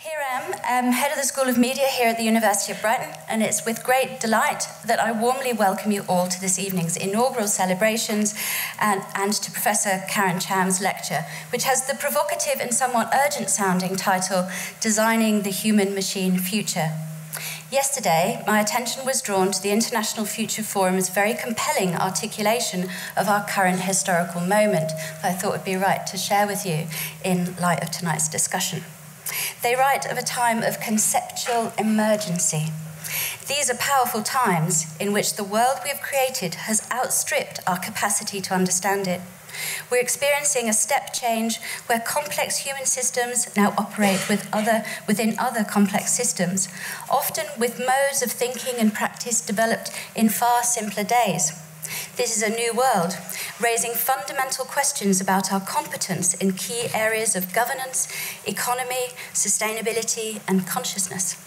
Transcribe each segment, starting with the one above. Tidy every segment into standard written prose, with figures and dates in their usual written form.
Here I am, head of the School of Media here at the University of Brighton, and it's with great delight that I warmly welcome you all to this evening's inaugural celebrations and to Professor Karen Cham's lecture, which has the provocative and somewhat urgent-sounding title, Designing the Human-Machine Future. Yesterday, my attention was drawn to the International Future Forum's very compelling articulation of our current historical moment that I thought would be right to share with you in light of tonight's discussion. They write of a time of conceptual emergency. These are powerful times in which the world we have created has outstripped our capacity to understand it. We're experiencing a step change where complex human systems now operate within other complex systems, often with modes of thinking and practice developed in far simpler days. This is a new world, raising fundamental questions about our competence in key areas of governance, economy, sustainability, and consciousness.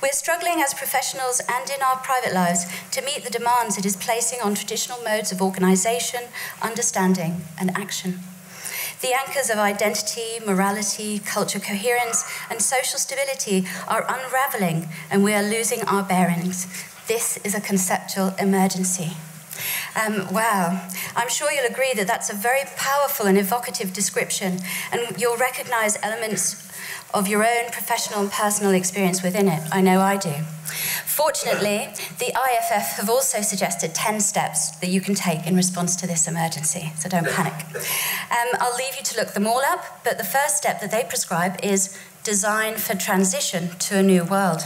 We're struggling as professionals and in our private lives to meet the demands it is placing on traditional modes of organisation, understanding, and action. The anchors of identity, morality, culture coherence, and social stability are unravelling, and we are losing our bearings. This is a conceptual emergency. Wow, I'm sure you'll agree that that's a very powerful and evocative description, and you'll recognise elements of your own professional and personal experience within it. I know I do. Fortunately, the IFF have also suggested 10 steps that you can take in response to this emergency, so don't panic. I'll leave you to look them all up, but the first step that they prescribe is design for transition to a new world.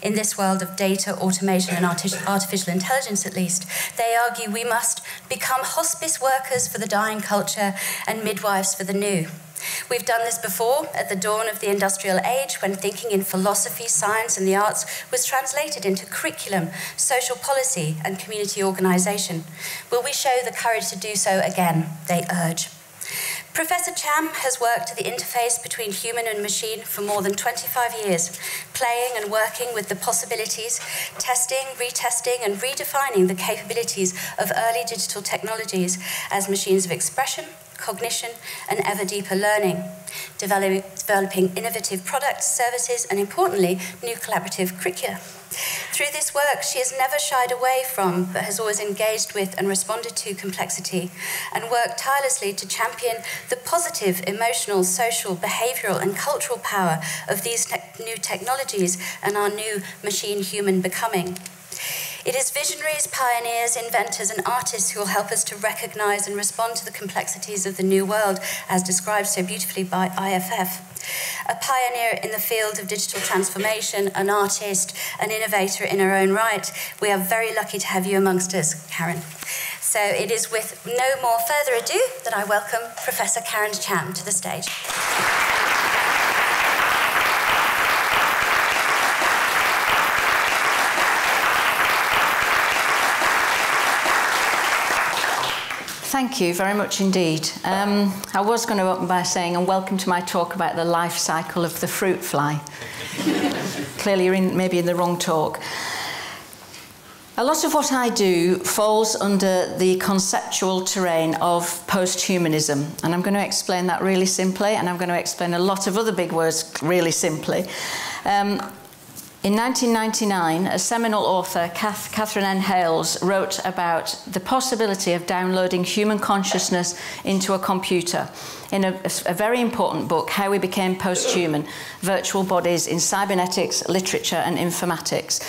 In this world of data, automation, and artificial intelligence, at least, they argue we must become hospice workers for the dying culture and midwives for the new. We've done this before at the dawn of the industrial age, when thinking in philosophy, science, and the arts was translated into curriculum, social policy, and community organisation. Will we show the courage to do so again? They urge. Professor Cham has worked at the interface between human and machine for more than 25 years, playing and working with the possibilities, testing, retesting, and redefining the capabilities of early digital technologies as machines of expression, cognition, and ever deeper learning, developing innovative products, services, and importantly, new collaborative curricula. Through this work, she has never shied away from, but has always engaged with and responded to complexity, and worked tirelessly to champion the positive, emotional, social, behavioural, and cultural power of these new technologies and our new machine-human becoming. It is visionaries, pioneers, inventors, and artists who will help us to recognise and respond to the complexities of the new world, as described so beautifully by IFF. A pioneer in the field of digital transformation, an artist, an innovator in her own right, we are very lucky to have you amongst us, Karen. So it is with no more further ado that I welcome Professor Karen Cham to the stage. Thank you very much indeed. I was going to open by saying, and welcome to my talk about the life cycle of the fruit fly. Clearly you're maybe in the wrong talk. A lot of what I do falls under the conceptual terrain of post-humanism, and I'm going to explain that really simply, and I'm going to explain a lot of other big words really simply. In 1999, a seminal author, Catherine N. Hayles, wrote about the possibility of downloading human consciousness into a computer in a very important book, How We Became Post-Human, Virtual Bodies in Cybernetics, Literature and Informatics.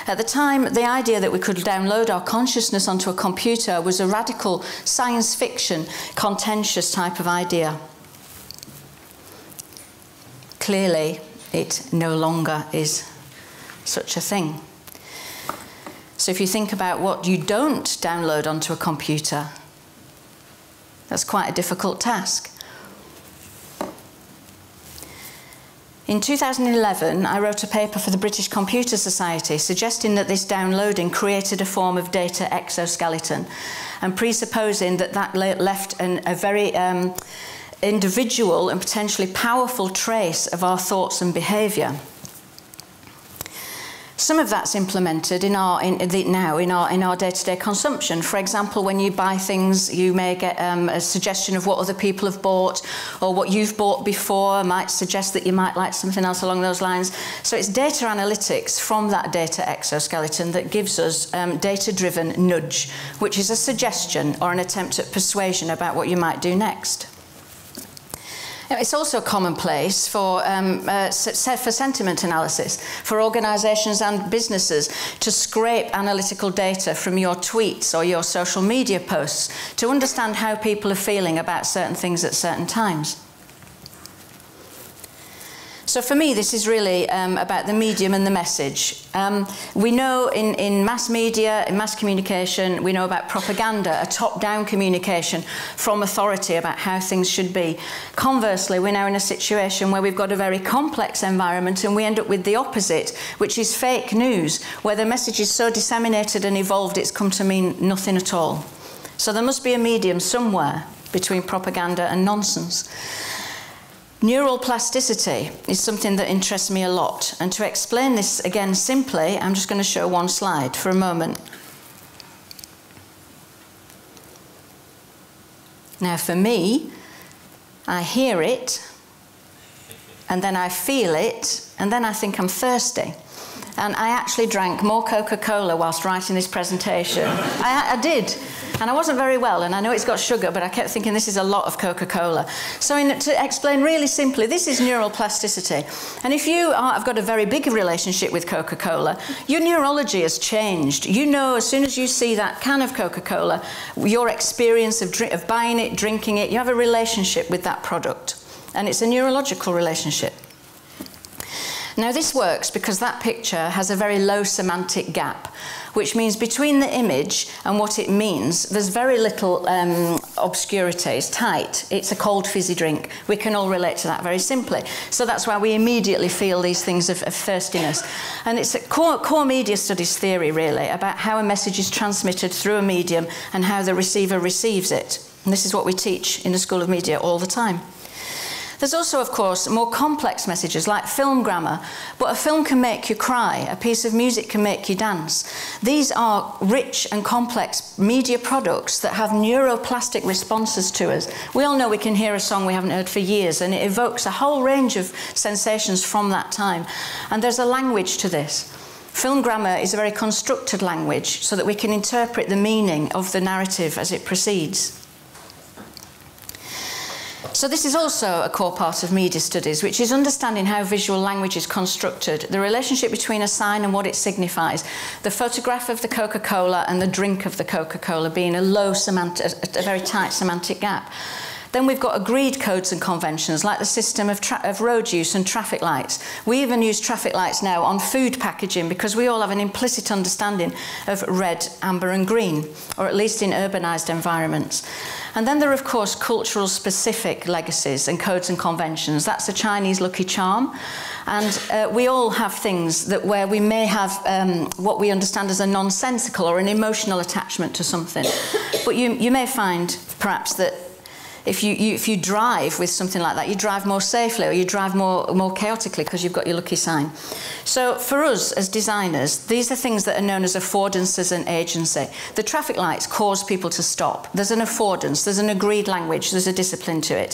At the time, the idea that we could download our consciousness onto a computer was a radical science fiction, contentious type of idea. Clearly, it no longer is such a thing. So if you think about what you don't download onto a computer, that's quite a difficult task. In 2011, I wrote a paper for the British Computer Society suggesting that this downloading created a form of data exoskeleton, and presupposing that that left a very individual and potentially powerful trace of our thoughts and behaviour. Some of that's implemented now in our day-to-day consumption. For example, when you buy things, you may get a suggestion of what other people have bought, or what you've bought before might suggest that you might like something else along those lines. So it's data analytics from that data exoskeleton that gives us data-driven nudge, which is a suggestion or an attempt at persuasion about what you might do next. It's also commonplace for sentiment analysis, for organisations and businesses to scrape analytical data from your tweets or your social media posts to understand how people are feeling about certain things at certain times. So for me, this is really about the medium and the message. We know in mass media, in mass communication, we know about propaganda, a top-down communication from authority about how things should be. Conversely, we're now in a situation where we've got a very complex environment and we end up with the opposite, which is fake news, where the message is so disseminated and evolved it's come to mean nothing at all. So there must be a medium somewhere between propaganda and nonsense. Neural plasticity is something that interests me a lot, and to explain this again simply, I'm just going to show one slide for a moment. Now for me, I hear it, and then I feel it, and then I think I'm thirsty. And I actually drank more Coca-Cola whilst writing this presentation. I did. And I wasn't very well, and I know it's got sugar, but I kept thinking this is a lot of Coca-Cola. So to explain really simply, this is neural plasticity. And if you have got a very big relationship with Coca-Cola, your neurology has changed. You know, as soon as you see that can of Coca-Cola, your experience of buying it, drinking it, you have a relationship with that product. And it's a neurological relationship. Now this works because that picture has a very low semantic gap, which means between the image and what it means, there's very little obscurity. It's tight. It's a cold fizzy drink. We can all relate to that very simply. So that's why we immediately feel these things of thirstiness. And it's a core media studies theory, really, about how a message is transmitted through a medium and how the receiver receives it. And this is what we teach in the School of Media all the time. There's also, of course, more complex messages like film grammar, but a film can make you cry, a piece of music can make you dance. These are rich and complex media products that have neuroplastic responses to us. We all know we can hear a song we haven't heard for years, and it evokes a whole range of sensations from that time. And there's a language to this. Film grammar is a very constructed language so that we can interpret the meaning of the narrative as it proceeds. So this is also a core part of media studies, which is understanding how visual language is constructed, the relationship between a sign and what it signifies, the photograph of the Coca-Cola and the drink of the Coca-Cola being a very tight semantic gap. Then we've got agreed codes and conventions, like the system of road use and traffic lights. We even use traffic lights now on food packaging because we all have an implicit understanding of red, amber and green, or at least in urbanised environments. And then there are, of course, cultural specific legacies and codes and conventions. That's the Chinese lucky charm. And we all have things where we may have what we understand as a nonsensical or an emotional attachment to something. But you may find, perhaps, that if you drive with something like that, you drive more safely or you drive more chaotically because you've got your lucky sign. So for us as designers, these are things that are known as affordances and agency. The traffic lights cause people to stop. There's an affordance, there's an agreed language, there's a discipline to it.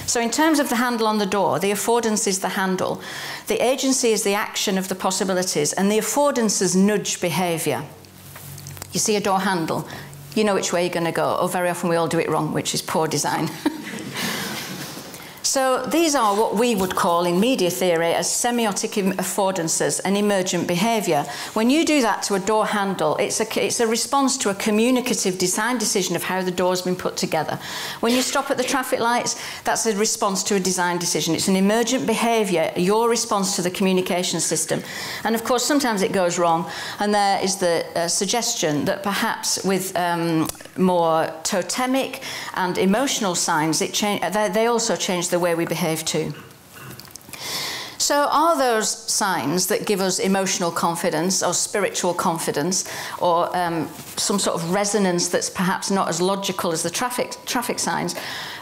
So in terms of the handle on the door, the affordance is the handle. The agency is the action of the possibilities, and the affordances nudge behaviour. You see a door handle, you know which way you're going to go, or very often we all do it wrong, which is poor design. So these are what we would call in media theory as semiotic affordances and emergent behaviour. When you do that to a door handle, it's a response to a communicative design decision of how the door's been put together. When you stop at the traffic lights, that's a response to a design decision. It's an emergent behaviour, your response to the communication system. And of course, sometimes it goes wrong, and there is the suggestion that perhaps with more totemic and emotional signs, they also change the way we behave too. So are those signs that give us emotional confidence or spiritual confidence or some sort of resonance that's perhaps not as logical as the traffic signs?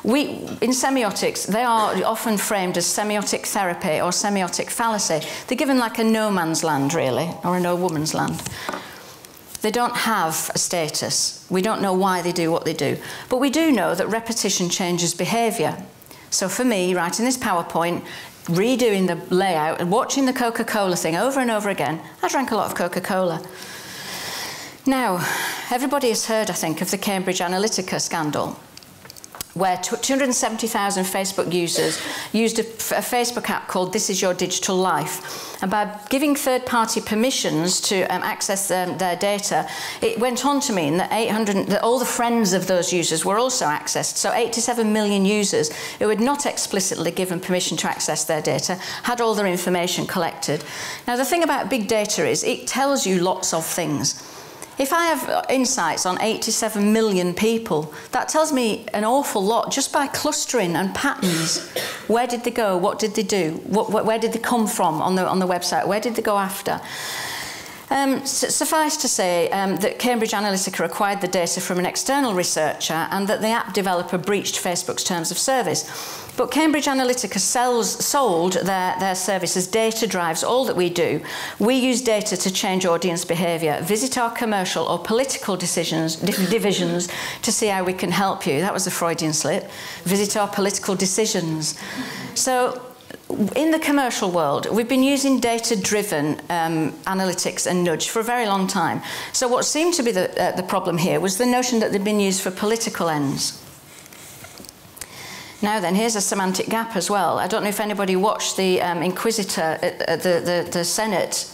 In semiotics, they are often framed as semiotic therapy or semiotic fallacy. They're given like a no man's land, really, or a no woman's land. They don't have a status. We don't know why they do what they do. But we do know that repetition changes behaviour. So for me, writing this PowerPoint, redoing the layout and watching the Coca-Cola thing over and over again, I drank a lot of Coca-Cola. Now, everybody has heard, I think, of the Cambridge Analytica scandal, where 270,000 Facebook users used a Facebook app called This Is Your Digital Life. And by giving third-party permissions to access their data, it went on to mean that that all the friends of those users were also accessed. So 87 million users who had not explicitly given permission to access their data had all their information collected. Now, the thing about big data is it tells you lots of things. If I have insights on 87 million people, that tells me an awful lot just by clustering and patterns. Where did they go? What did they do? Where did they come from on the website? Where did they go after? Suffice to say that Cambridge Analytica acquired the data from an external researcher and that the app developer breached Facebook's terms of service. But Cambridge Analytica sold their service as data drives all that we do. We use data to change audience behaviour, visit our commercial or political divisions to see how we can help you. That was a Freudian slip. Visit our political decisions. So in the commercial world, we've been using data-driven analytics and nudge for a very long time. So what seemed to be the problem here was the notion that they'd been used for political ends. Now then, here's a semantic gap as well. I don't know if anybody watched the Inquisitor, the Senate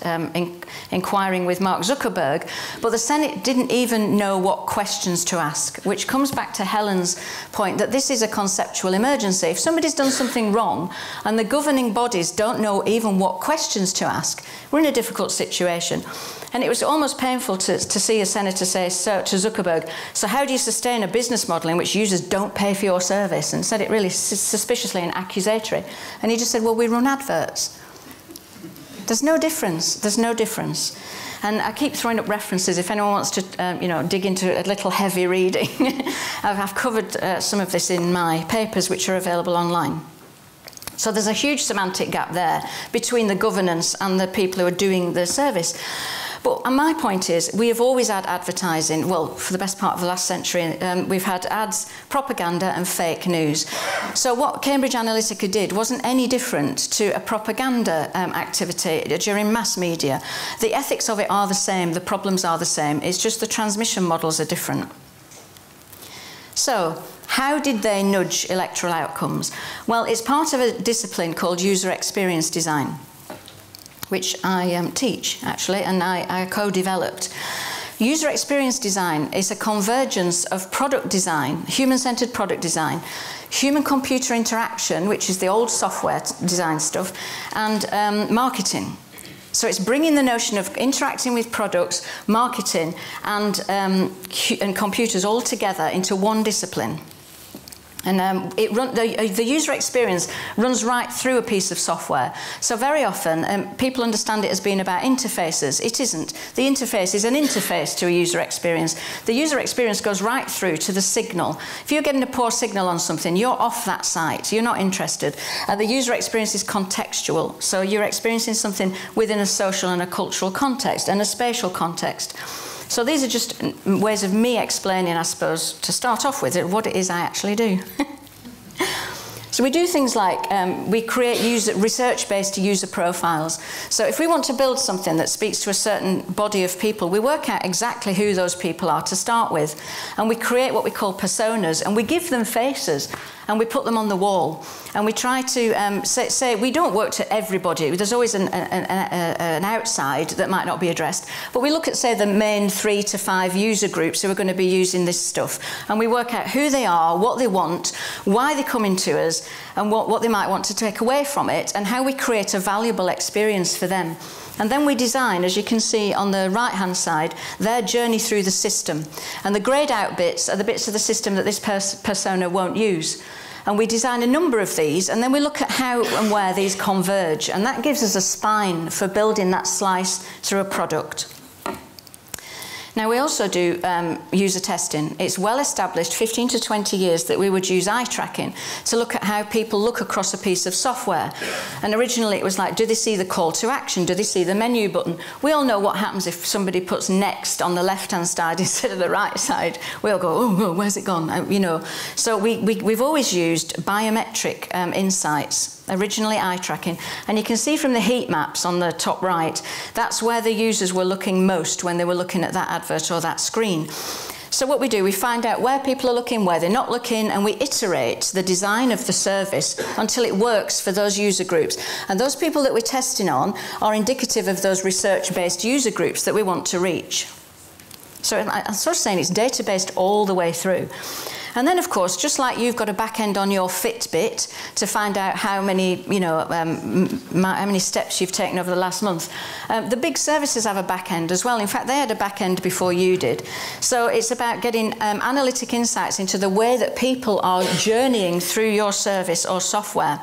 inquiring with Mark Zuckerberg, but the Senate didn't even know what questions to ask, which comes back to Helen's point that this is a conceptual emergency. If somebody's done something wrong and the governing bodies don't know even what questions to ask, we're in a difficult situation. And it was almost painful to see a senator say to Zuckerberg, so how do you sustain a business model in which users don't pay for your service? And said it really suspiciously and accusatory. And he just said, well, we run adverts. There's no difference. There's no difference. And I keep throwing up references if anyone wants to dig into a little heavy reading. I've covered some of this in my papers, which are available online. So there's a huge semantic gap there between the governance and the people who are doing the service. But my point is, we have always had advertising. Well, for the best part of the last century, we've had ads, propaganda and fake news. So what Cambridge Analytica did wasn't any different to a propaganda activity during mass media. The ethics of it are the same, the problems are the same, it's just the transmission models are different. So, how did they nudge electoral outcomes? Well, it's part of a discipline called user experience design, which I teach, actually, and I co-developed. User experience design is a convergence of product design, human-centered product design, human-computer interaction, which is the old software design stuff, and marketing. So it's bringing the notion of interacting with products, marketing, and computers all together into one discipline. And the user experience runs right through a piece of software. So very often, people understand it as being about interfaces. It isn't. The interface is an interface to a user experience. The user experience goes right through to the signal. If you're getting a poor signal on something, you're off that site. You're not interested. The user experience is contextual. So you're experiencing something within a social and a cultural context and a spatial context. So these are just ways of me explaining, I suppose, to start off with, what it is I actually do. So we do things like we create research-based user profiles. So if we want to build something that speaks to a certain body of people, we work out exactly who those people are to start with. And we create what we call personas, and we give them faces, and we put them on the wall. And we try to say we don't work to everybody. There's always an outside that might not be addressed. But we look at, say, the main 3 to 5 user groups who are going to be using this stuff. And we work out who they are, what they want, why they're coming to us, and what they might want to take away from it, and how we create a valuable experience for them. And then we design, as you can see on the right-hand side, their journey through the system. And the greyed out bits are the bits of the system that this persona won't use. And we design a number of these, and then we look at how and where these converge, and that gives us a spine for building that slice through a product. Now, we also do user testing. It's well established, 15 to 20 years, that we would use eye tracking to look at how people look across a piece of software. And originally it was like, do they see the call to action? Do they see the menu button? We all know what happens if somebody puts next on the left-hand side instead of the right side. We all go, oh, where's it gone? You know. So we've always used biometric insights. Originally eye tracking, and you can see from the heat maps on the top right, that's where the users were looking most when they were looking at that advert or that screen. So what we do, we find out where people are looking, where they're not looking, and we iterate the design of the service until it works for those user groups. And those people that we're testing on are indicative of those research-based user groups that we want to reach. So I'm sort of saying it's data-based all the way through. And then, of course, just like you've got a back end on your Fitbit to find out how many, how many steps you've taken over the last month, the big services have a back end as well. In fact, they had a back end before you did. So it's about getting analytic insights into the way that people are journeying through your service or software.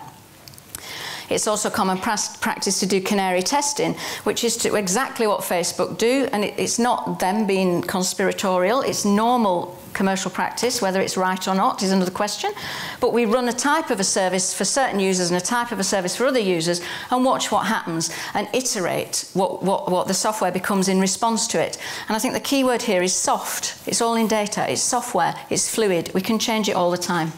It's also common practice to do canary testing, which is to exactly what Facebook do, and it's not them being conspiratorial, it's normal commercial practice. Whether it's right or not is another question, but we run a type of a service for certain users and a type of a service for other users and watch what happens and iterate what the software becomes in response to it. And I think the key word here is soft. It's all in data, it's software, it's fluid, we can change it all the time.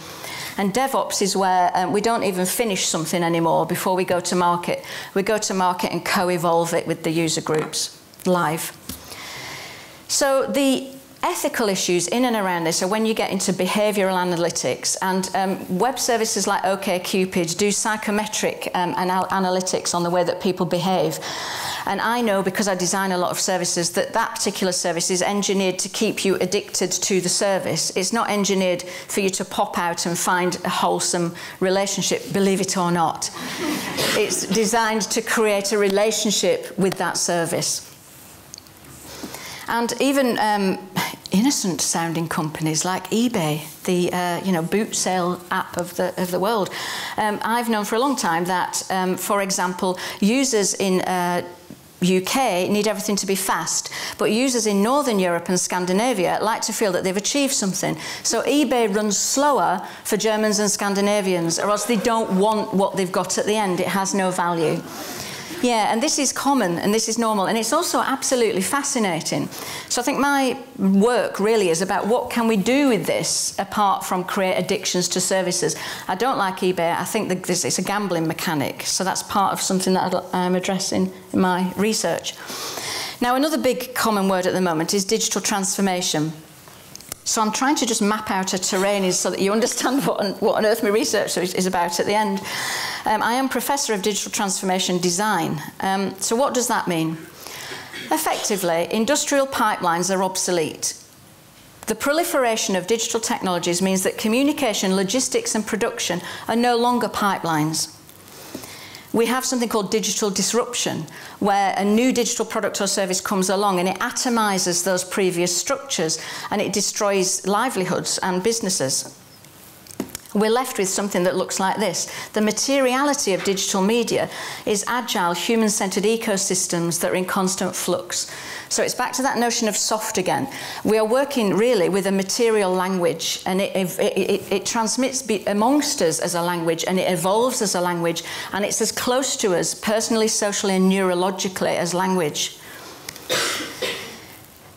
And DevOps is where we don't even finish something anymore before we go to market. We go to market and co-evolve it with the user groups live. So the ethical issues in and around this are when you get into behavioural analytics, and web services like OkCupid do psychometric analytics on the way that people behave. And I know, because I design a lot of services, that that particular service is engineered to keep you addicted to the service. It's not engineered for you to pop out and find a wholesome relationship, believe it or not. It's designed to create a relationship with that service. And even innocent-sounding companies like eBay, the boot sale app of the world. I've known for a long time that, for example, users in UK need everything to be fast, but users in Northern Europe and Scandinavia like to feel that they've achieved something. So eBay runs slower for Germans and Scandinavians, or else they don't want what they've got at the end. It has no value. Yeah, and this is common and this is normal, and it's also absolutely fascinating. So I think my work really is about what can we do with this apart from create addictions to services. I don't like eBay. I think that it's a gambling mechanic, so that's part of something that I'm addressing in my research. Now, another big common word at the moment is digital transformation. So I'm trying to just map out a terrain so that you understand what on earth my research is about at the end. I am Professor of Digital Transformation Design. So what does that mean? Effectively, industrial pipelines are obsolete. The proliferation of digital technologies means that communication, logistics and production are no longer pipelines. We have something called digital disruption, where a new digital product or service comes along and it atomizes those previous structures and it destroys livelihoods and businesses. We're left with something that looks like this. The materiality of digital media is agile, human-centered ecosystems that are in constant flux. So it's back to that notion of soft again. We are working really with a material language, and it transmits amongst us as a language, and it evolves as a language, and it's as close to us personally, socially and neurologically as language.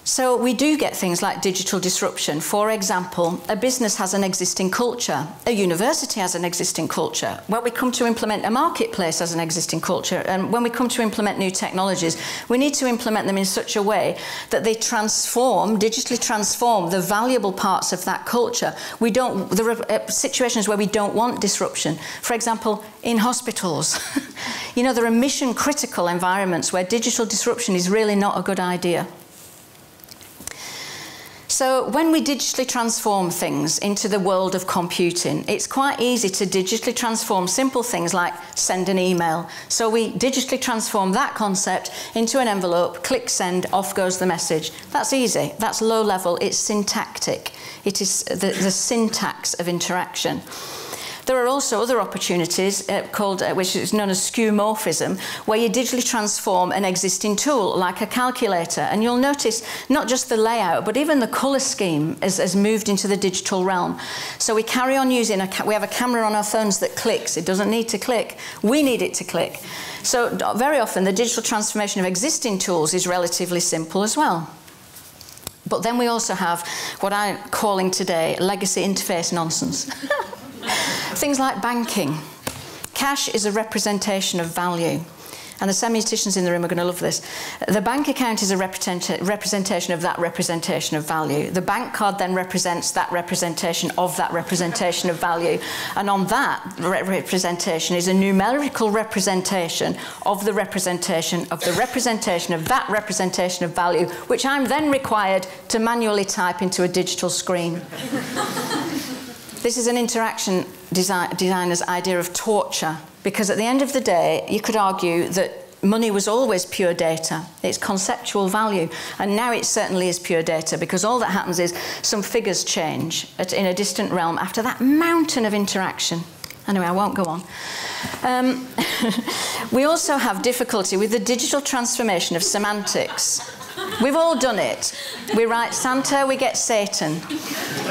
So we do get things like digital disruption. For example, a business has an existing culture. A university has an existing culture. When we come to implement a marketplace has an existing culture. And when we come to implement new technologies, we need to implement them in such a way that they digitally transform the valuable parts of that culture. There are situations where we don't want disruption. For example, in hospitals. There are mission-critical environments where digital disruption is really not a good idea. So when we digitally transform things into the world of computing, it's quite easy to digitally transform simple things like send an email. So we digitally transform that concept into an envelope, click send, off goes the message. That's easy. That's low level. It's syntactic. It is the syntax of interaction. There are also other opportunities which is known as skeuomorphism, where you digitally transform an existing tool, like a calculator. And you'll notice not just the layout, but even the colour scheme has moved into the digital realm. So we carry on using, we have a camera on our phones that clicks. It doesn't need to click. We need it to click. So very often the digital transformation of existing tools is relatively simple as well. But then we also have what I'm calling today legacy interface nonsense. Things like banking. Cash is a representation of value. And the semioticians in the room are going to love this. The bank account is a representation of that representation of value. The bank card then represents that representation of that representation of value. And on that representation is a numerical representation of the representation of the representation of that representation of value, which I'm then required to manually type into a digital screen. This is an interaction designer's idea of torture, because at the end of the day, you could argue that money was always pure data. It's conceptual value, and now it certainly is pure data, because all that happens is some figures change in a distant realm after that mountain of interaction. Anyway, I won't go on. We also have difficulty with the digital transformation of semantics. We've all done it. We write Santa, we get Satan.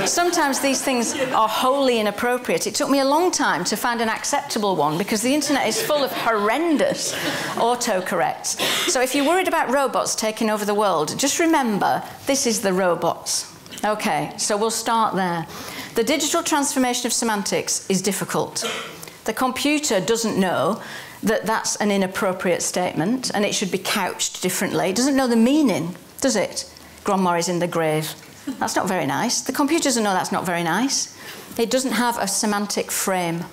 Sometimes these things are wholly inappropriate. It took me a long time to find an acceptable one, because the internet is full of horrendous autocorrects. So if you're worried about robots taking over the world, just remember, this is the robots. Okay, so we'll start there. The digital transformation of semantics is difficult. The computer doesn't know that that's an inappropriate statement and it should be couched differently. It doesn't know the meaning, does it? Grandma is in the grave. That's not very nice. The computer doesn't know that's not very nice. It doesn't have a semantic frame.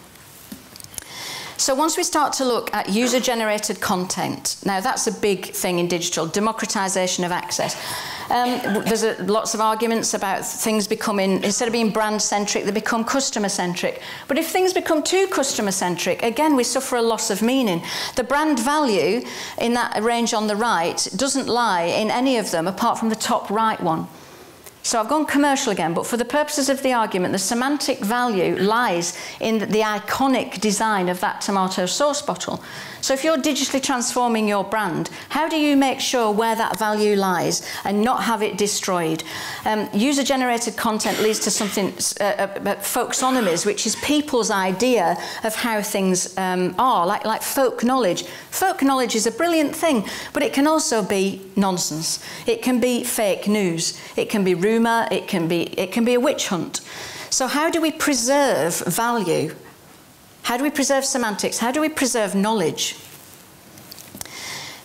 So once we start to look at user-generated content, now that's a big thing in digital, democratization of access. There's lots of arguments about things becoming, instead of being brand-centric, they become customer-centric. But if things become too customer-centric, again, we suffer a loss of meaning. The brand value in that range on the right doesn't lie in any of them apart from the top right one. So I've gone commercial again, but for the purposes of the argument, the semantic value lies in the iconic design of that tomato sauce bottle. So if you're digitally transforming your brand, how do you make sure where that value lies and not have it destroyed? User-generated content leads to something, folksonomies, which is people's idea of how things are, like folk knowledge. Folk knowledge is a brilliant thing, but it can also be nonsense. It can be fake news. It can be rumour. It can be a witch hunt. So how do we preserve value? How do we preserve semantics? How do we preserve knowledge?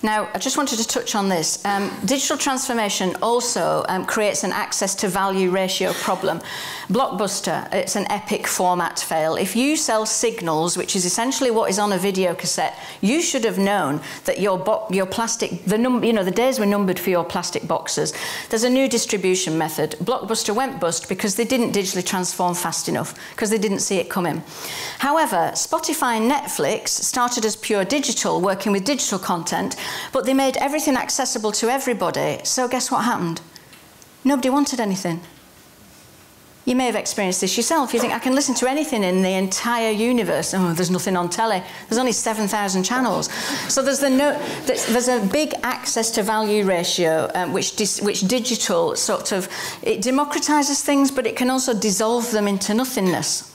Now, I just wanted to touch on this. Digital transformation also creates an access to value ratio problem. Blockbuster, it's an epic format fail. If you sell signals, which is essentially what is on a video cassette, you should have known that your plastic, the days were numbered for your plastic boxes. There's a new distribution method. Blockbuster went bust because they didn't digitally transform fast enough, because they didn't see it coming. However, Spotify and Netflix started as pure digital, working with digital content, but they made everything accessible to everybody. So guess what happened? Nobody wanted anything. You may have experienced this yourself. You think, I can listen to anything in the entire universe. Oh, there's nothing on telly. There's only 7,000 channels. So there's a big access to value ratio, which digital sort of, it democratizes things, but it can also dissolve them into nothingness.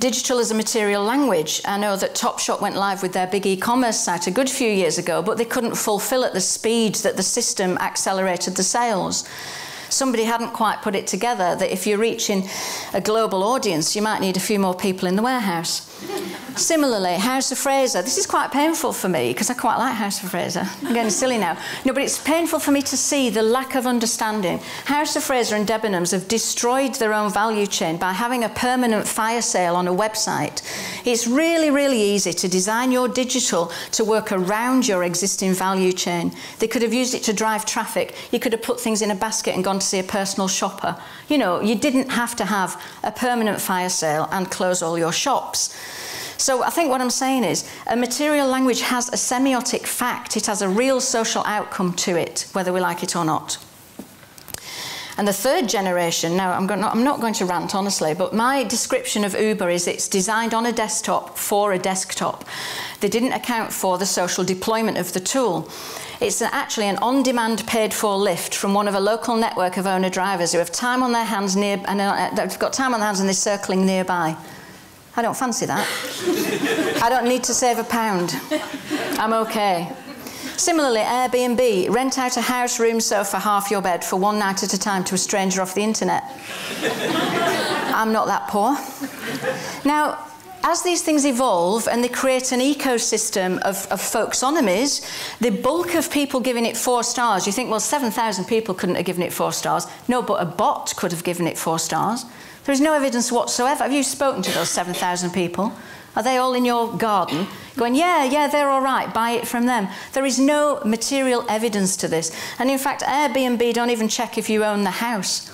Digital as a material language. I know that Topshop went live with their big e-commerce site a good few years ago, but they couldn't fulfill at the speed that the system accelerated the sales. Somebody hadn't quite put it together that if you're reaching a global audience, you might need a few more people in the warehouse. Similarly, House of Fraser. This is quite painful for me because I quite like House of Fraser. I'm getting silly now. No, but it's painful for me to see the lack of understanding. House of Fraser and Debenhams have destroyed their own value chain by having a permanent fire sale on a website. It's really, really easy to design your digital to work around your existing value chain. They could have used it to drive traffic. You could have put things in a basket and gone to see a personal shopper. You know, you didn't have to have a permanent fire sale and close all your shops. So I think what I'm saying is a material language has a semiotic fact. It has a real social outcome to it, whether we like it or not. And the third generation, now I'm not going to rant, honestly, but my description of Uber is it's designed on a desktop for a desktop. They didn't account for the social deployment of the tool. It's actually an on-demand paid-for lift from one of a local network of owner-drivers who have time on their hands they've got time on their hands and they're circling nearby. I don't fancy that. I don't need to save £1. I'm okay. Similarly, Airbnb, rent out a house, room, sofa, half your bed for one night at a time to a stranger off the internet. I'm not that poor. Now, as these things evolve and they create an ecosystem of folksonomies, the bulk of people giving it 4 stars, you think, well, 7,000 people couldn't have given it 4 stars. No, but a bot could have given it 4 stars. There is no evidence whatsoever. Have you spoken to those 7,000 people? Are they all in your garden going, yeah, they're all right, buy it from them? There is no material evidence to this. And in fact, Airbnb don't even check if you own the house.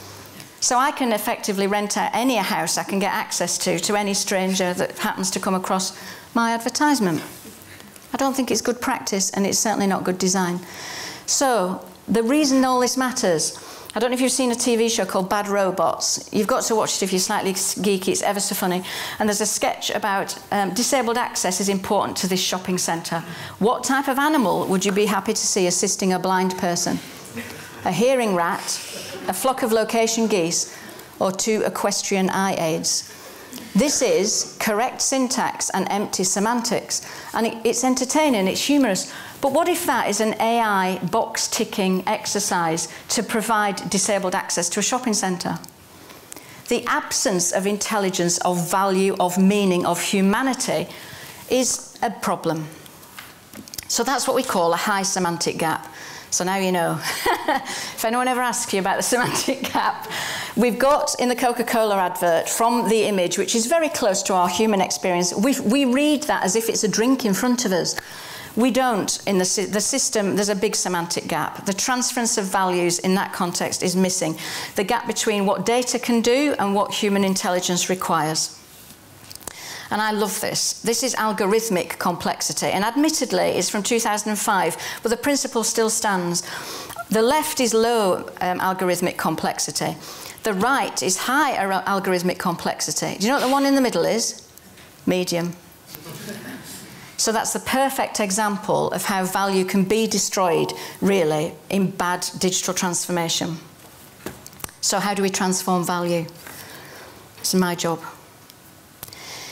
So I can effectively rent out any house I can get access to any stranger that happens to come across my advertisement. I don't think it's good practice, and it's certainly not good design. So the reason all this matters, I don't know if you've seen a TV show called Bad Robots. You've got to watch it if you're slightly geeky. It's ever so funny. And there's a sketch about disabled access is important to this shopping centre. What type of animal would you be happy to see assisting a blind person? A hearing rat, a flock of location geese, or 2 equestrian eye aids? This is correct syntax and empty semantics. And it's entertaining, it's humorous. But what if that is an AI box-ticking exercise to provide disabled access to a shopping centre? The absence of intelligence, of value, of meaning, of humanity is a problem. So that's what we call a high semantic gap. So now you know. If anyone ever asks you about the semantic gap, we've got in the Coca-Cola advert from the image, which is very close to our human experience, we read that as if it's a drink in front of us. We don't. In the system, there's a big semantic gap. The transference of values in that context is missing. The gap between what data can do and what human intelligence requires. And I love this. This is algorithmic complexity. And admittedly, it's from 2005, but the principle still stands. The left is low algorithmic complexity. The right is high algorithmic complexity. Do you know what the one in the middle is? Medium. So that's the perfect example of how value can be destroyed, really, in bad digital transformation. So how do we transform value? It's my job.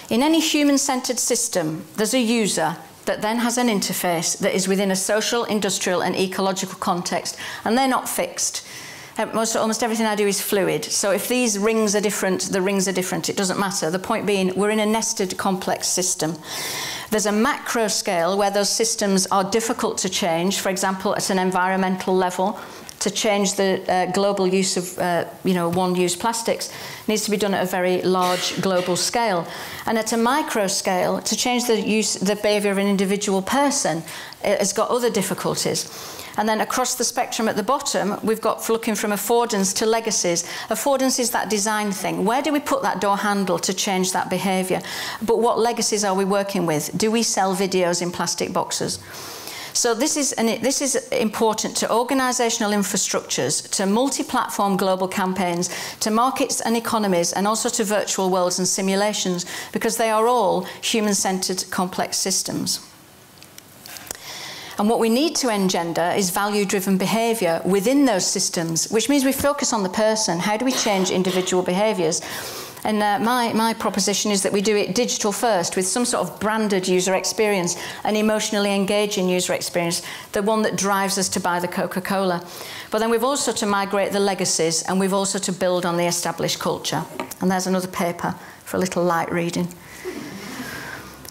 In any human-centered system, there's a user that then has an interface that is within a social, industrial, and ecological context, and they're not fixed. Almost everything I do is fluid. So if these rings are different, the rings are different. It doesn't matter. The point being, we're in a nested, complex system. There's a macro scale where those systems are difficult to change, for example, at an environmental level. To change the global use of one-use plastics needs to be done at a very large global scale. And at a micro scale, to change the behaviour of an individual person, has got other difficulties. And then across the spectrum at the bottom, we've got looking from affordance to legacies. Affordance is that design thing. Where do we put that door handle to change that behaviour? But what legacies are we working with? Do we sell videos in plastic boxes? So this is important to organisational infrastructures, to multi-platform global campaigns, to markets and economies, and also to virtual worlds and simulations, because they are all human-centred complex systems. And what we need to engender is value-driven behaviour within those systems, which means we focus on the person. How do we change individual behaviours? And my proposition is that we do it digital first, with some sort of branded user experience, an emotionally engaging user experience, the one that drives us to buy the Coca-Cola. But then we've also to migrate the legacies, and we've also to build on the established culture. And there's another paper for a little light reading.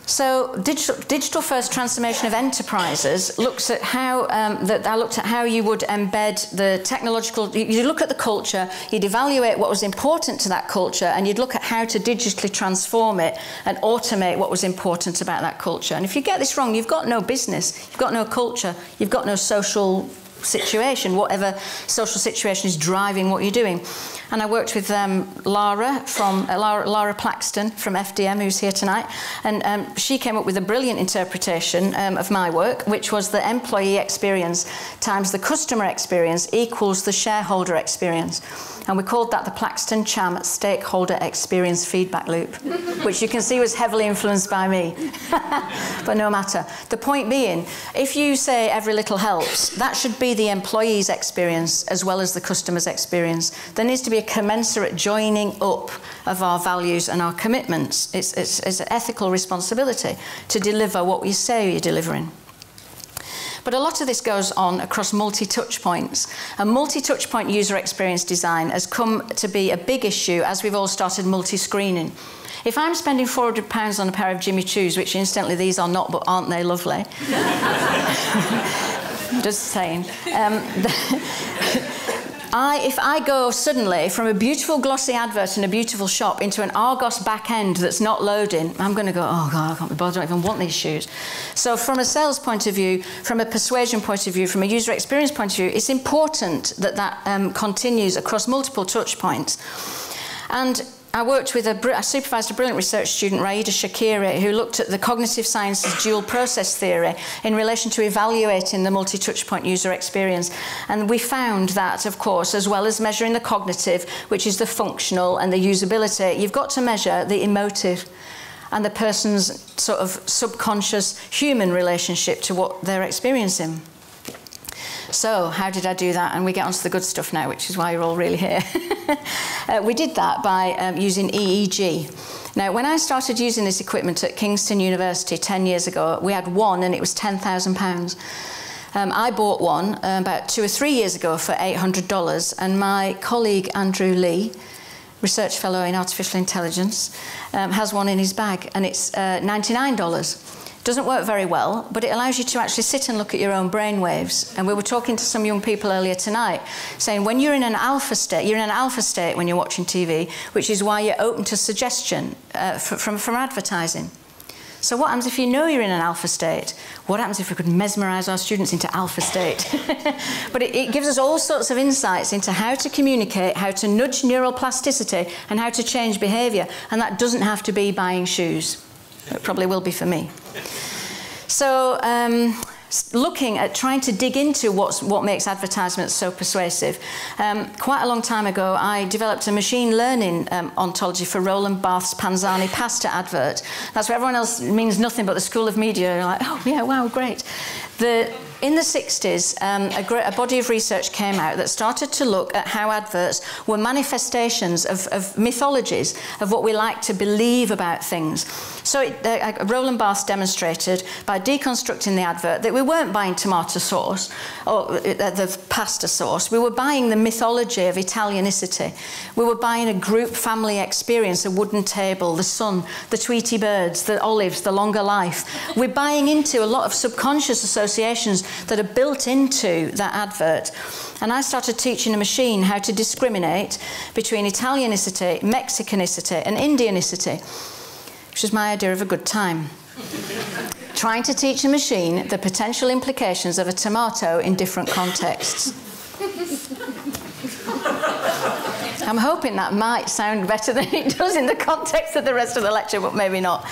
So digital first transformation of enterprises looks at how I looked at how you would embed the technological. You look at the culture, you'd evaluate what was important to that culture, and you'd look at how to digitally transform it and automate what was important about that culture. And if you get this wrong, you've got no business, you've got no culture, you've got no social situation, whatever social situation is driving what you're doing. And I worked with Lara Plaxton from FDM, who's here tonight, and she came up with a brilliant interpretation of my work, which was the employee experience times the customer experience equals the shareholder experience. And we called that the Plaxton-Cham stakeholder experience feedback loop, which you can see was heavily influenced by me. But no matter. The point being, if you say every little helps, that should be the employee's experience as well as the customer's experience. There needs to be a commensurate joining up of our values and our commitments. It's an ethical responsibility to deliver what we say you're delivering. But a lot of this goes on across multi-touch points. And multi-touch point user experience design has come to be a big issue as we've all started multi-screening. If I'm spending £400 on a pair of Jimmy Choos, which incidentally these are not, but aren't they lovely? Just saying. If I go suddenly from a beautiful glossy advert in a beautiful shop into an Argos back end that's not loading, I'm going to go, oh God, I can't be bothered, I don't even want these shoes. So from a sales point of view, from a persuasion point of view, from a user experience point of view, it's important that that continues across multiple touch points. And I worked with I supervised a brilliant research student, Raida Shakiri, who looked at the cognitive sciences dual process theory in relation to evaluating the multi-touch point user experience. And we found that, of course, as well as measuring the cognitive, which is the functional and the usability, you've got to measure the emotive and the person's sort of subconscious human relationship to what they're experiencing. So how did I do that? And we get onto the good stuff now, which is why you're all really here. We did that by using EEG. Now, when I started using this equipment at Kingston University 10 years ago, we had one and it was £10,000. I bought one about 2 or 3 years ago for $800, and my colleague Andrew Lee, research fellow in artificial intelligence, has one in his bag, and it's $99. Doesn't work very well, but it allows you to actually sit and look at your own brain waves. And we were talking to some young people earlier tonight, saying when you're in an alpha state, you're in an alpha state when you're watching TV, which is why you're open to suggestion from advertising. So what happens if you know you're in an alpha state? What happens if we could mesmerise our students into alpha state? But it gives us all sorts of insights into how to communicate, how to nudge neural plasticity, and how to change behaviour. And that doesn't have to be buying shoes. It probably will be for me. So looking at trying to dig into what makes advertisements so persuasive. Quite a long time ago, I developed a machine learning ontology for Roland Barthes' Panzani pasta advert. That's where everyone else means nothing but the School of Media. You're like, oh, yeah, wow, great. In the 60s, a body of research came out that started to look at how adverts were manifestations of mythologies, of what we like to believe about things. So Roland Barthes demonstrated by deconstructing the advert that we weren't buying tomato sauce or the pasta sauce. We were buying the mythology of Italianicity. We were buying a group family experience, a wooden table, the sun, the Tweety birds, the olives, the longer life. We're buying into a lot of subconscious associations that are built into that advert. And I started teaching a machine how to discriminate between Italianicity, Mexicanicity and Indianicity, which is my idea of a good time. Trying to teach a machine the potential implications of a tomato in different contexts. I'm hoping that might sound better than it does in the context of the rest of the lecture, but maybe not.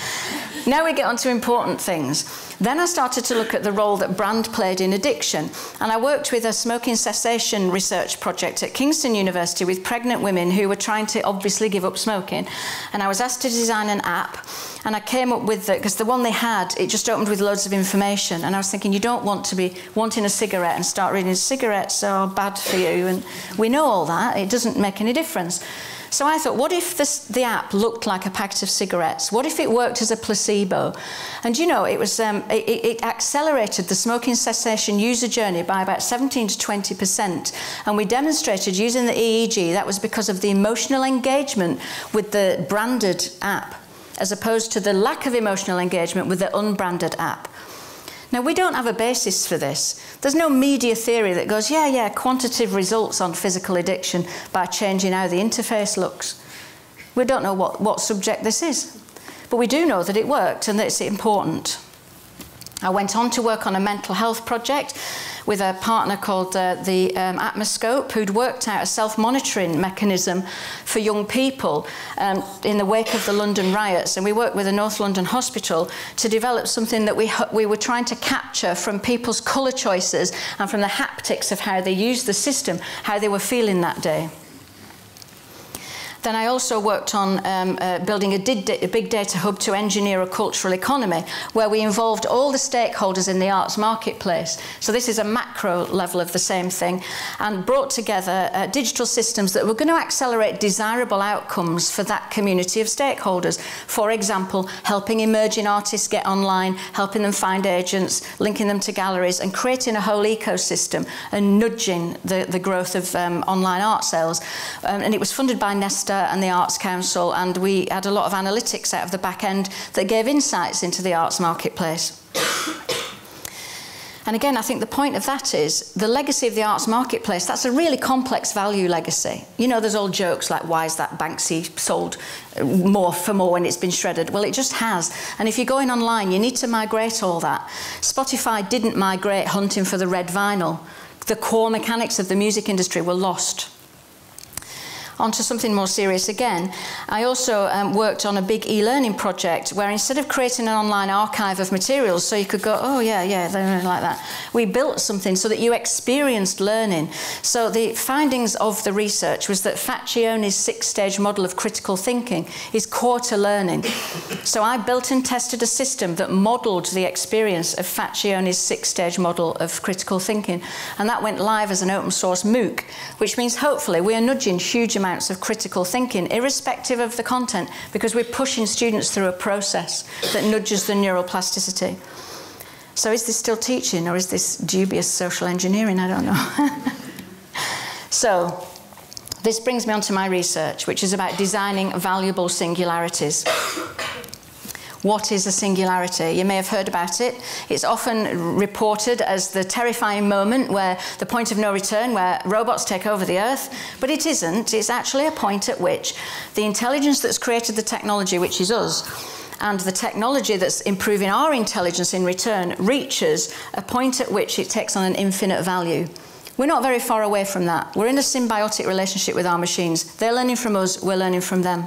Now we get on to important things. Then I started to look at the role that brand played in addiction, and I worked with a smoking cessation research project at Kingston University with pregnant women who were trying to obviously give up smoking, and I was asked to design an app, and I came up with because the one they had, it just opened with loads of information, and I was thinking, you don't want to be wanting a cigarette and start reading cigarettes are bad for you, and we know all that, it doesn't make any difference. So I thought, what if the app looked like a packet of cigarettes? What if it worked as a placebo? And you know, it was it accelerated the smoking cessation user journey by about 17 to 20%. And we demonstrated using the EEG that was because of the emotional engagement with the branded app, as opposed to the lack of emotional engagement with the unbranded app. Now, we don't have a basis for this. There's no media theory that goes, yeah, quantitative results on physical addiction by changing how the interface looks. We don't know what subject this is. But we do know that it worked and that it's important. I went on to work on a mental health project with a partner called the Atmoscope, who'd worked out a self-monitoring mechanism for young people in the wake of the London riots. And we worked with a North London hospital to develop something that we were trying to capture from people's colour choices and from the haptics of how they used the system, how they were feeling that day. Then I also worked on building a big data hub to engineer a cultural economy, where we involved all the stakeholders in the arts marketplace. So this is a macro level of the same thing, and brought together digital systems that were going to accelerate desirable outcomes for that community of stakeholders. For example, helping emerging artists get online, helping them find agents, linking them to galleries, and creating a whole ecosystem and nudging the growth of online art sales. And it was funded by Nesta and the Arts Council, and we had a lot of analytics out of the back end that gave insights into the arts marketplace. And again, I think the point of that is the legacy of the arts marketplace. That's a really complex value legacy. You know, there's all jokes like, why is that Banksy sold more for more when it's been shredded? Well, it just has. And if you're going online, you need to migrate all that. Spotify didn't migrate hunting for the red vinyl. The core mechanics of the music industry were lost. Onto something more serious again, I also worked on a big e-learning project where instead of creating an online archive of materials so you could go, oh yeah, they're like that, we built something so that you experienced learning. So the findings of the research was that Faccione's 6-stage model of critical thinking is core to learning. So I built and tested a system that modelled the experience of Faccione's 6-stage model of critical thinking, and that went live as an open source MOOC, which means hopefully we are nudging huge amounts of critical thinking, irrespective of the content, because we're pushing students through a process that nudges the neural plasticity. So is this still teaching, or is this dubious social engineering? I don't know. So this brings me on to my research, which is about designing valuable singularities. What is a singularity? You may have heard about it. It's often reported as the terrifying moment where the point of no return, where robots take over the Earth, but it isn't. It's actually a point at which the intelligence that's created the technology, which is us, and the technology that's improving our intelligence in return reaches a point at which it takes on an infinite value. We're not very far away from that. We're in a symbiotic relationship with our machines. They're learning from us, we're learning from them.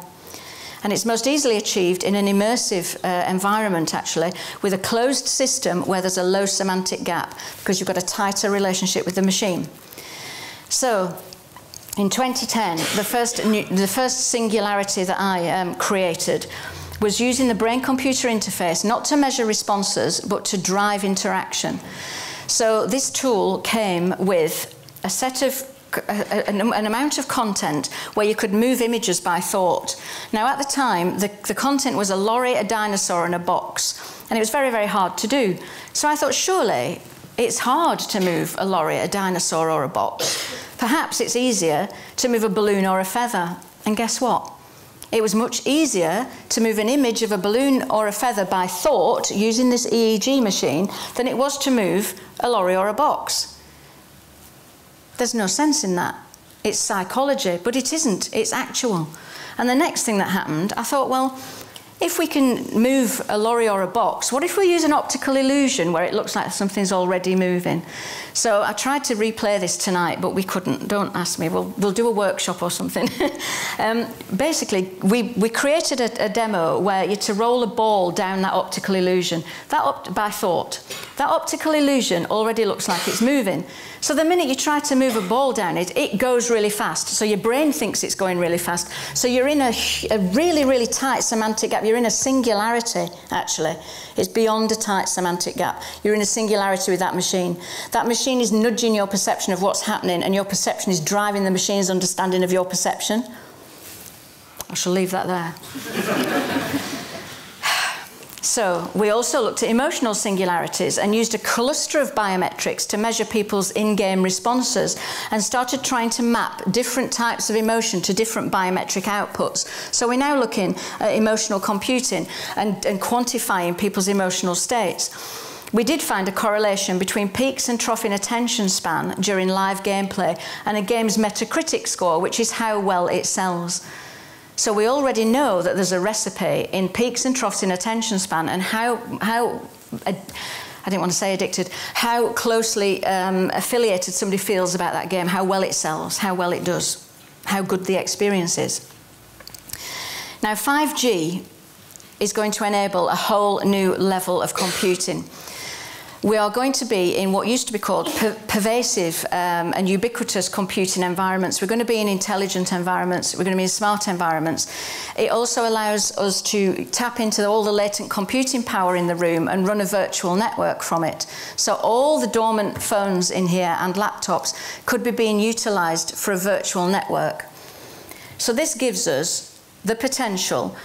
And it's most easily achieved in an immersive environment, actually, with a closed system where there's a low semantic gap, because you've got a tighter relationship with the machine. So, in 2010, the first singularity that I created was using the brain-computer interface not to measure responses, but to drive interaction. So this tool came with a set of an amount of content where you could move images by thought. Now, at the time, the content was a lorry, a dinosaur, and a box. And it was very, very hard to do. So I thought, surely it's hard to move a lorry, a dinosaur, or a box. Perhaps it's easier to move a balloon or a feather. And guess what? It was much easier to move an image of a balloon or a feather by thought using this EEG machine than it was to move a lorry or a box. There's no sense in that. It's psychology, but it isn't. It's actual. And the next thing that happened, I thought, well, if we can move a lorry or a box, what if we use an optical illusion where it looks like something's already moving? So I tried to replay this tonight, but we couldn't. Don't ask me. We'll do a workshop or something. Basically, we created a demo where you had to roll a ball down that optical illusion by thought. That optical illusion already looks like it's moving. So the minute you try to move a ball down it, it goes really fast. So your brain thinks it's going really fast. So you're in a really, really tight semantic gap. You're in a singularity, actually. It's beyond a tight semantic gap. You're in a singularity with that machine. That machine is nudging your perception of what's happening, and your perception is driving the machine's understanding of your perception. I shall leave that there. So we also looked at emotional singularities and used a cluster of biometrics to measure people's in-game responses and started trying to map different types of emotion to different biometric outputs. So we're now looking at emotional computing and quantifying people's emotional states. We did find a correlation between peaks and trough in attention span during live gameplay and a game's Metacritic score, which is how well it sells. So we already know that there's a recipe in peaks and troughs in attention span and how I didn't want to say addicted, how closely affiliated somebody feels about that game, how well it sells, how well it does, how good the experience is. Now, 5G is going to enable a whole new level of computing. We are going to be in what used to be called pervasive and ubiquitous computing environments. We're going to be in intelligent environments. We're going to be in smart environments. It also allows us to tap into all the latent computing power in the room and run a virtual network from it. So all the dormant phones in here and laptops could be being utilised for a virtual network. So this gives us the potential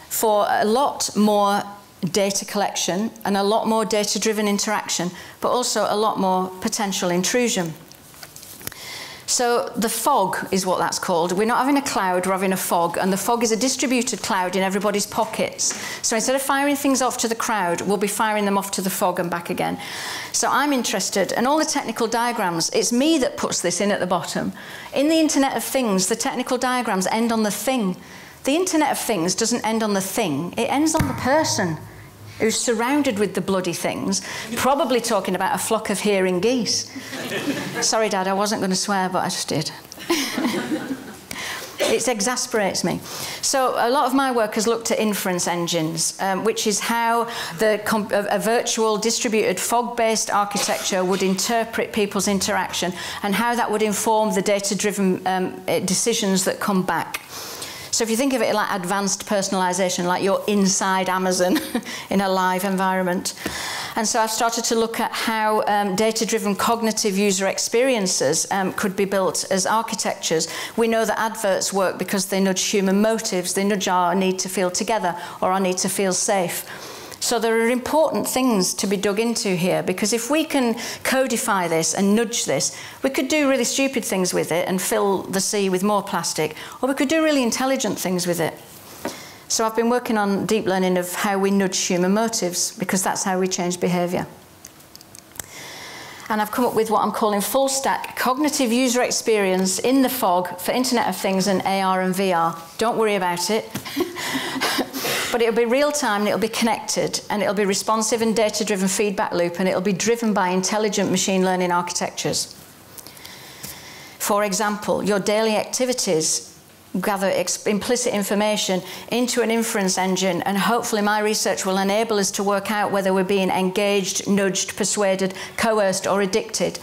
for a lot more data collection and a lot more data-driven interaction, but also a lot more potential intrusion. So the fog is what that's called. We're not having a cloud, we're having a fog, and the fog is a distributed cloud in everybody's pockets. So instead of firing things off to the crowd, we'll be firing them off to the fog and back again. So I'm interested, and all the technical diagrams, it's me that puts this in at the bottom. In the Internet of Things, the technical diagrams end on the thing. The Internet of Things doesn't end on the thing, it ends on the person who's surrounded with the bloody things, probably talking about a flock of hearing geese. Sorry, Dad, I wasn't going to swear, but I just did. It exasperates me. So a lot of my work has looked at inference engines, which is how a virtual distributed fog-based architecture would interpret people's interaction and how that would inform the data-driven decisions that come back. So if you think of it like advanced personalisation, like you're inside Amazon in a live environment. And so I've started to look at how data-driven cognitive user experiences could be built as architectures. We know that adverts work because they nudge human motives, they nudge our need to feel together or our need to feel safe. So there are important things to be dug into here, because if we can codify this and nudge this, we could do really stupid things with it and fill the sea with more plastic, or we could do really intelligent things with it. So I've been working on deep learning of how we nudge human motives, because that's how we change behaviour. And I've come up with what I'm calling full stack cognitive user experience in the fog for Internet of Things and AR and VR. Don't worry about it. But it'll be real time, and it'll be connected, and it'll be responsive and data-driven feedback loop, and it'll be driven by intelligent machine learning architectures. For example, your daily activities gather implicit information into an inference engine, and hopefully my research will enable us to work out whether we're being engaged, nudged, persuaded, coerced, or addicted.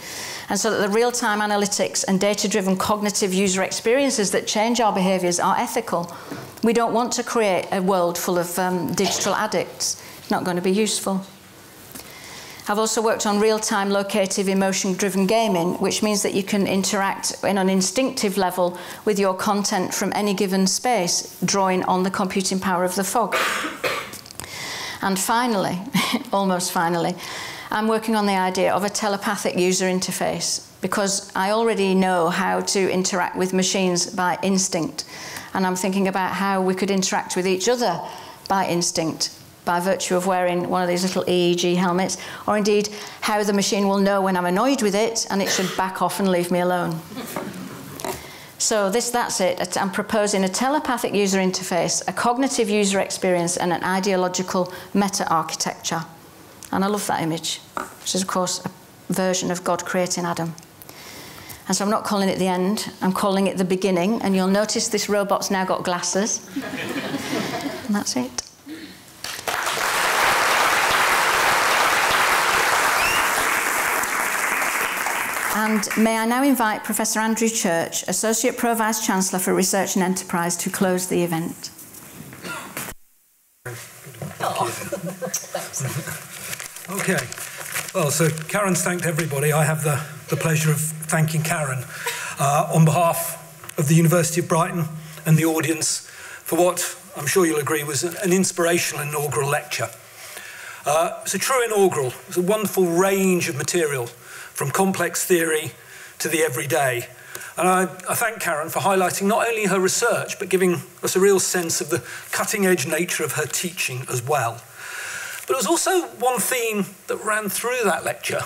And so that the real-time analytics and data-driven cognitive user experiences that change our behaviours are ethical. We don't want to create a world full of digital addicts. It's not going to be useful. I've also worked on real-time locative emotion-driven gaming, which means that you can interact in an instinctive level with your content from any given space, drawing on the computing power of the fog. And finally, almost finally, I'm working on the idea of a telepathic user interface, because I already know how to interact with machines by instinct. And I'm thinking about how we could interact with each other by instinct, by virtue of wearing one of these little EEG helmets, or indeed how the machine will know when I'm annoyed with it and it should back off and leave me alone. So that's it. I'm proposing a telepathic user interface, a cognitive user experience, and an ideological meta-architecture. And I love that image, which is, of course, a version of God creating Adam. And so I'm not calling it the end, I'm calling it the beginning, and you'll notice this robot's now got glasses. And that's it. And may I now invite Professor Andrew Church, Associate Pro Vice-Chancellor for Research and Enterprise, to close the event. Okay. Well, so Karen's thanked everybody. I have the pleasure of thanking Karen on behalf of the University of Brighton and the audience for what I'm sure you'll agree was an inspirational inaugural lecture. It's a true inaugural. It's a wonderful range of material, from complex theory to the everyday. And I thank Karen for highlighting not only her research, but giving us a real sense of the cutting-edge nature of her teaching as well. But there was also one theme that ran through that lecture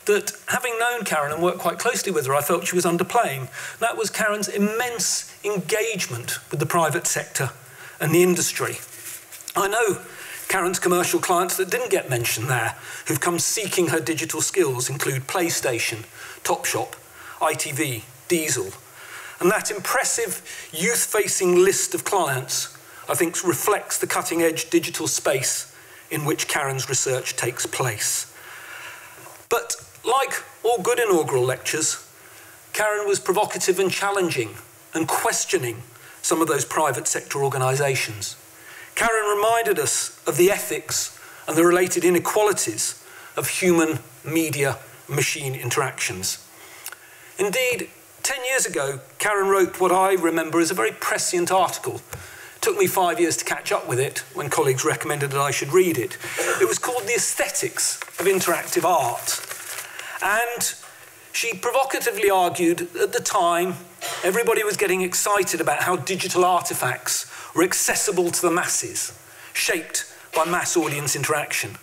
that, having known Karen and worked quite closely with her, I felt she was underplaying. That was Karen's immense engagement with the private sector and the industry. I know Karen's commercial clients that didn't get mentioned there, who've come seeking her digital skills, include PlayStation, Topshop, ITV, Diesel. And that impressive youth-facing list of clients, I think, reflects the cutting-edge digital space in which Karen's research takes place. But like all good inaugural lectures, Karen was provocative and challenging and questioning some of those private sector organisations. Karen reminded us of the ethics and the related inequalities of human media-machine interactions. Indeed, 10 years ago, Karen wrote what I remember as a very prescient article. It took me 5 years to catch up with it when colleagues recommended that I should read it. It was called The Aesthetics of Interactive Art. And she provocatively argued that at the time, everybody was getting excited about how digital artefacts were accessible to the masses, shaped by mass audience interaction.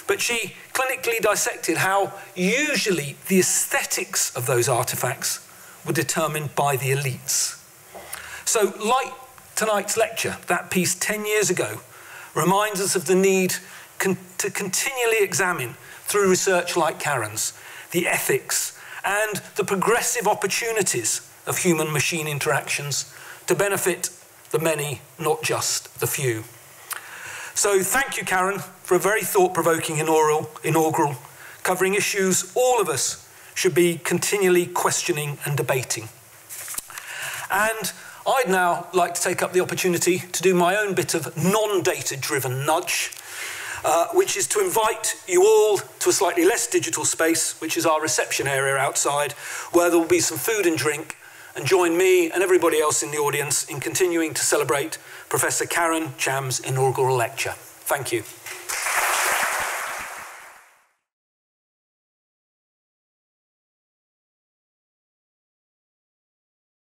But she clinically dissected how usually the aesthetics of those artefacts were determined by the elites. So, like tonight's lecture, that piece 10 years ago reminds us of the need to continually examine, through research like Karen's, the ethics and the progressive opportunities of human-machine interactions to benefit the many, not just the few. So thank you, Karen, for a very thought-provoking inaugural, covering issues all of us should be continually questioning and debating. And I'd now like to take up the opportunity to do my own bit of non-data-driven nudge, which is to invite you all to a slightly less digital space, which is our reception area outside, where there will be some food and drink, and join me and everybody else in the audience in continuing to celebrate Professor Karen Cham's inaugural lecture. Thank you.